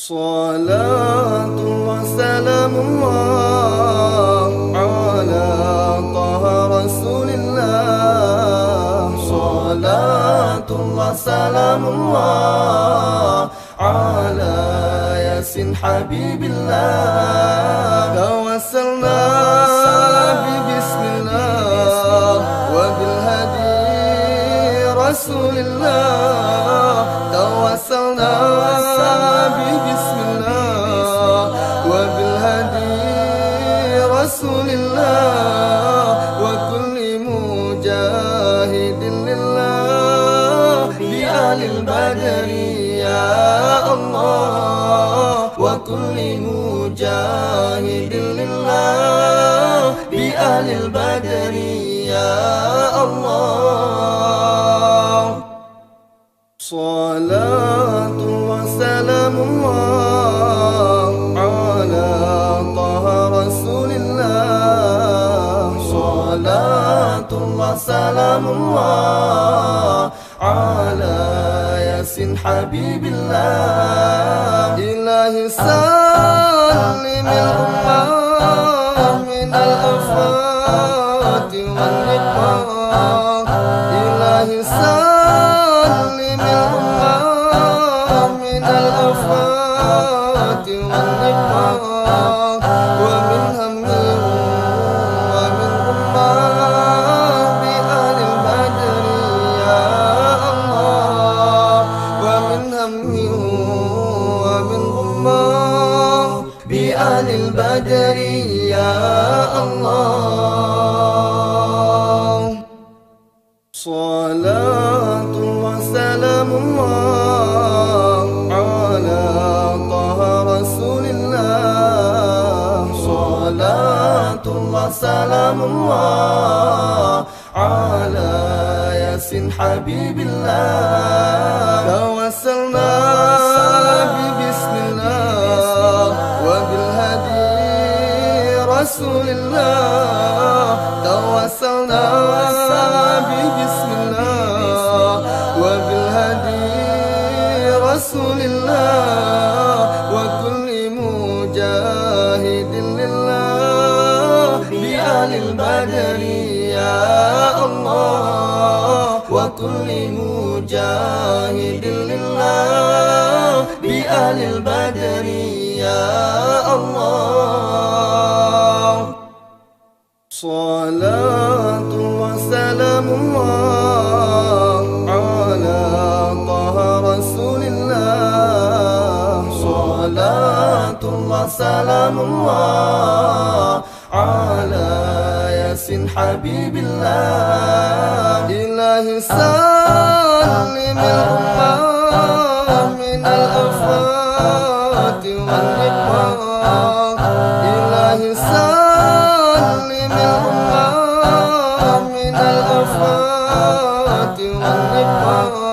صلاة وسلام الله على طه رسول الله. صلاة وسلام الله على ياسين حبيب الله. توسلنا ببسم الله وبالهدي رسول الله. توسلنا ببسم الله وبالهدي رسول الله. وكل مجاهد لله بآل البدر يا الله. وكل مجاهد لله بآل البدر يا الله. صلاة وسلام الله على طه رسول الله. صلاة وسلام الله على ياسين حبيب الله. إلهي سلم الأمة من الآفات والنقمات. إلهي سلم الأمة من الآفات والنقمات. ومن هم ومن غمة بآل البدر يا الله. ومن هم ومن غمة بآل البدر يا الله. صلاة وسلام الله على طه رسول الله. صلاة وسلام الله على ياسين حبيب الله. توسلنا ببسم الله وبالهدي رسول الله. توسلنا ببسم الله وبالهدي رسول الله. وكل مجاهد لله بآل البدر يا الله. وكل مجاهد لله بآل البدر يا الله. صلاة وسلام الله على طه رسول الله. صلاة وسلام الله على ياسين حبيب الله. إلهي سلم الأمة من الآفات والنقمات. إلهي سلم الأمة من الآفات والنقمات.